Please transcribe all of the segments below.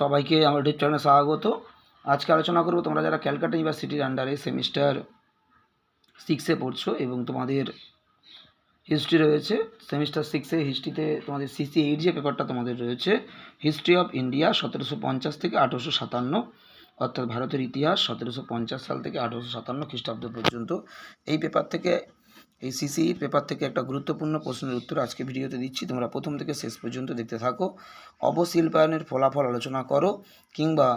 সবাইকে আমার ইউটিউব চ্যানেলে স্বাগত। আজকে আলোচনা করব তোমরা যারা ক্যালকাটা ইউনিভার্সিটির আন্ডারে সেমিস্টার 6-এ পড়ছো এবং তোমাদের হিস্ট্রি রয়েছে। সেমিস্টার 6-এ হিস্ট্রিতে তোমাদের CC8 যে পেপারটা তোমাদের রয়েছে, হিস্ট্রি অফ ইন্ডিয়া 1750 থেকে 1857, অর্থাৎ ভারতের ইতিহাস 1750 সাল থেকে 1857 খ্রিস্টাব্দ পর্যন্ত। এই পেপার থেকে, এই CC8 পেপার থেকে একটা গুরুত্বপূর্ণ প্রশ্নের উত্তর আজকে ভিডিওতে দিচ্ছি। তোমরা প্রথম থেকে শেষ পর্যন্ত দেখতে থাকো। অবশিল্পায়নের ফলাফল আলোচনা করো, কিংবা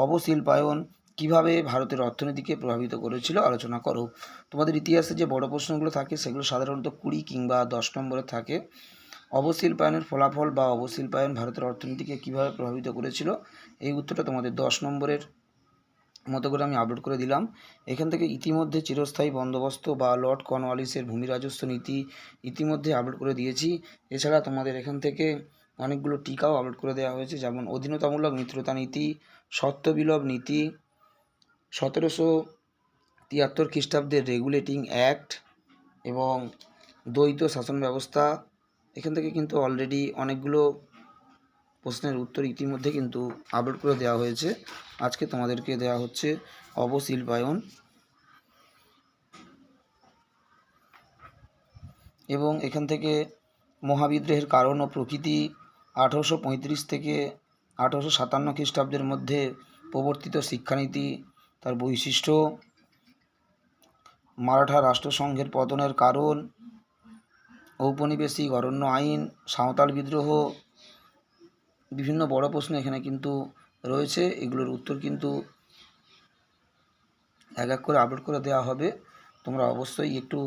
অবশিল্পায়ন কিভাবে ভারতের অর্থনীতিকে প্রভাবিত করেছিল আলোচনা করো। তোমাদের ইতিহাসে যে বড় প্রশ্নগুলো থাকে সেগুলো সাধারণত 20 কিংবা 10 নম্বরে থাকে। অবশিল্পায়নের ফলাফল বা অবশিল্পায়ন ভারতের অর্থনীতিকে কিভাবে প্রভাবিত করেছিল, এই উত্তরটা তোমাদের 10 নম্বরের মতো করে আমি আপলোড করে দিলাম। এখান থেকে ইতিমধ্যে চিরস্থায়ী বন্দোবস্ত বা লর্ড কর্নওয়ালিসের ভূমি রাজস্ব নীতি ইতিমধ্যে আপলোড করে দিয়েছি। এছাড়া তোমাদের এখান থেকে অনেকগুলো টিকাও আপলোড করে দেওয়া হয়েছে, যেমন অধীনতামূলক মিত্রতা নীতি, সত্যবিলোপ নীতি, 1773 খ্রিস্টাব্দের রেগুলেটিং অ্যাক্ট এবং দ্বৈত শাসন ব্যবস্থা। এখান থেকে কিন্তু অলরেডি অনেকগুলো প্রশ্নের উত্তর ইতিমধ্যে কিন্তু আপলোড করে দেওয়া হয়েছে। আজকে তোমাদেরকে দেওয়া হচ্ছে অবশিল্পায়ন এবং এখান থেকে মহাবিদ্রোহের কারণ ও প্রকৃতি, 1835 থেকে 1857 খ্রিস্টাব্দের মধ্যে প্রবর্তিত শিক্ষানীতি, তার বৈশিষ্ট্য, মারাঠা রাষ্ট্রসংঘের পতনের কারণ, ঔপনিবেশিক অরণ্য আইন, সাঁওতাল বিদ্রোহ, বিভিন্ন বড় প্রশ্ন এখানে কিন্তু রয়েছে। এগুলোর উত্তর কিন্তু এক এক করে আপলোড করে দেওয়া হবে। তোমরা অবশ্যই একটু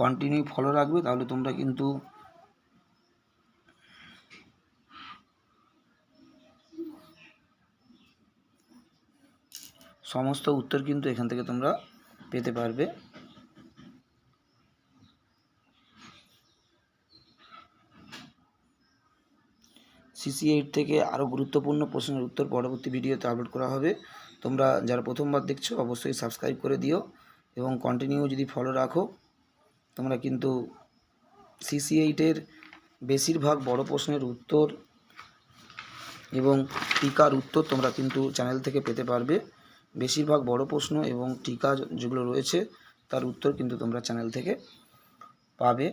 কন্টিনিউ ফলো রাখবে, তাহলে তোমরা কিন্তু সমস্ত উত্তর কিন্তু এখান থেকে তোমরা পেতে পারবে। CC8 থেকে আরও গুরুত্বপূর্ণ প্রশ্নের উত্তর পরবর্তী ভিডিওতে আপলোড করা হবে। তোমরা যারা প্রথমবার দেখছো অবশ্যই সাবস্ক্রাইব করে দিও এবং কন্টিনিউ যদি ফলো রাখো, তোমরা কিন্তু CC8-এর বেশিরভাগ বড় প্রশ্নের উত্তর এবং টিকার উত্তর তোমরা কিন্তু চ্যানেল থেকে পেতে পারবে। বেশিরভাগ বড় প্রশ্ন এবং টিকা যেগুলো রয়েছে তার উত্তর কিন্তু তোমরা চ্যানেল থেকে পাবে।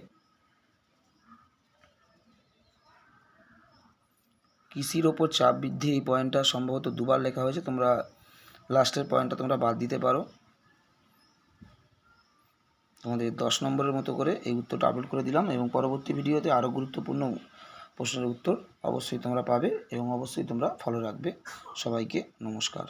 কৃষির ওপর চাপ বৃদ্ধি, এই পয়েন্টটা সম্ভবত দুবার লেখা হয়েছে, তোমরা লাস্টের পয়েন্টটা তোমরা বাদ দিতে পারো। তোমাদের 10 নম্বরের মতো করে এই উত্তরটা আপলোড করে দিলাম এবং পরবর্তী ভিডিওতে আরও গুরুত্বপূর্ণ প্রশ্নের উত্তর অবশ্যই তোমরা পাবে এবং অবশ্যই তোমরা ফলো রাখবে। সবাইকে নমস্কার।